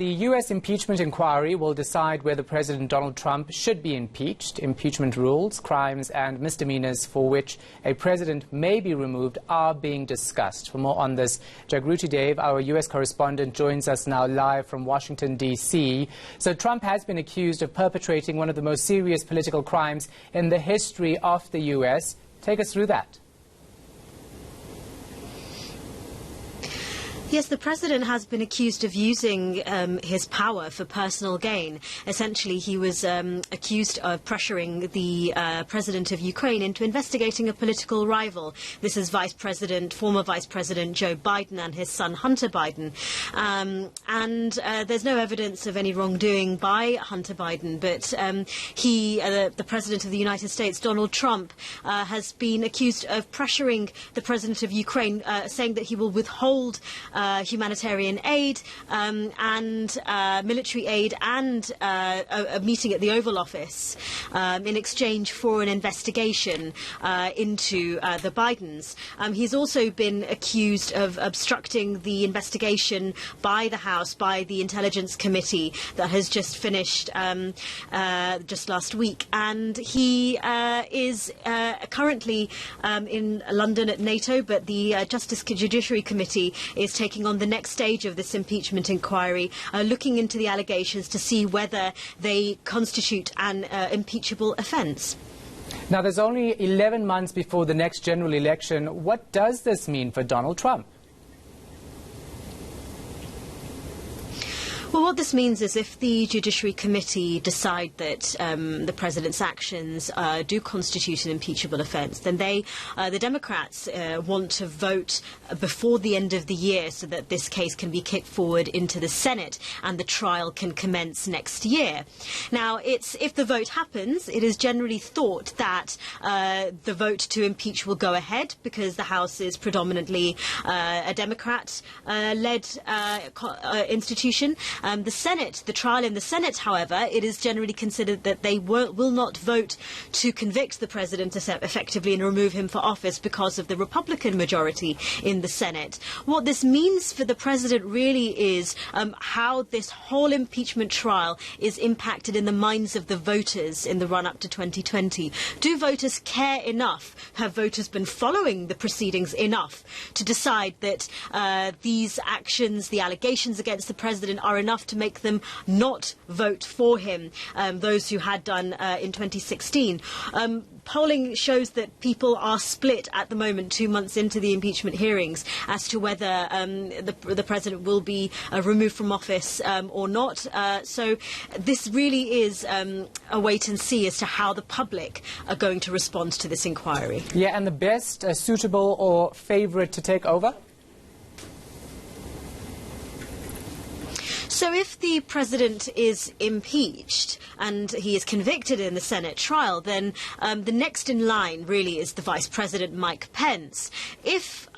The US impeachment inquiry will decide whether President Donald Trump should be impeached. Impeachment rules, crimes and misdemeanours for which a president may be removed are being discussed. For more on this, Jagruti Dave, our US correspondent, joins us now live from Washington, D.C. So Trump has been accused of perpetrating one of the most serious political crimes in the history of the US. Take us through that. Yes, the president has been accused of using his power for personal gain. Essentially, he was accused of pressuring the president of Ukraine into investigating a political rival. This is former Vice President Joe Biden and his son Hunter Biden. There's no evidence of any wrongdoing by Hunter Biden, but the president of the United States, Donald Trump, has been accused of pressuring the president of Ukraine, saying that he will withhold humanitarian aid and military aid and a meeting at the Oval Office in exchange for an investigation into the Bidens. He's also been accused of obstructing the investigation by the House, by the Intelligence Committee that has just finished just last week. And he is currently in London at NATO, but the Judiciary Committee is taking on the next stage of this impeachment inquiry, looking into the allegations to see whether they constitute an impeachable offence. Now, there's only 11 months before the next general election. What does this mean for Donald Trump? Well, what this means is if the Judiciary Committee decide that the president's actions do constitute an impeachable offence, then the Democrats want to vote before the end of the year so that this case can be kicked forward into the Senate and the trial can commence next year. Now, if the vote happens, it is generally thought that the vote to impeach will go ahead because the House is predominantly a Democrat-led institution. The trial in the Senate, however, it is generally considered that they will not vote to convict the president effectively and remove him for office because of the Republican majority in the Senate. What this means for the president really is how this whole impeachment trial is impacted in the minds of the voters in the run-up to 2020. Do voters care enough? Have voters been following the proceedings enough to decide that these actions, the allegations against the president, are enough to make them not vote for him, those who had done in 2016. Polling shows that people are split at the moment, 2 months into the impeachment hearings, as to whether the president will be removed from office or not. So this really is a wait and see as to how the public are going to respond to this inquiry. Yeah, and the best suitable or favourite to take over? So if the president is impeached and he is convicted in the Senate trial, then the next in line really is the Vice President, Mike Pence. If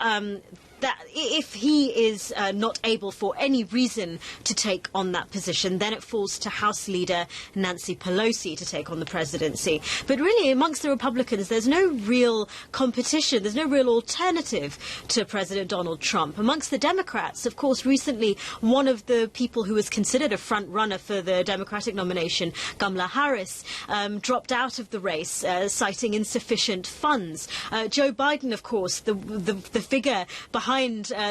he is not able for any reason to take on that position, then it falls to House Leader Nancy Pelosi to take on the presidency. But really, amongst the Republicans, there's no real competition. There's no real alternative to President Donald Trump. Amongst the Democrats, of course, recently, one of the people who was considered a front runner for the Democratic nomination, Kamala Harris, dropped out of the race, citing insufficient funds. Joe Biden, of course, the figure behind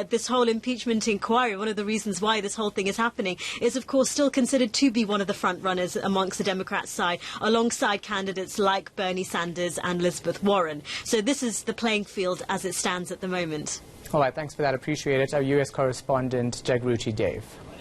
this whole impeachment inquiry, one of the reasons why this whole thing is happening, is of course still considered to be one of the front runners amongst the Democrats' side, alongside candidates like Bernie Sanders and Elizabeth Warren. So this is the playing field as it stands at the moment. All right, thanks for that. Appreciate it. Our US correspondent, Jagruti Dave.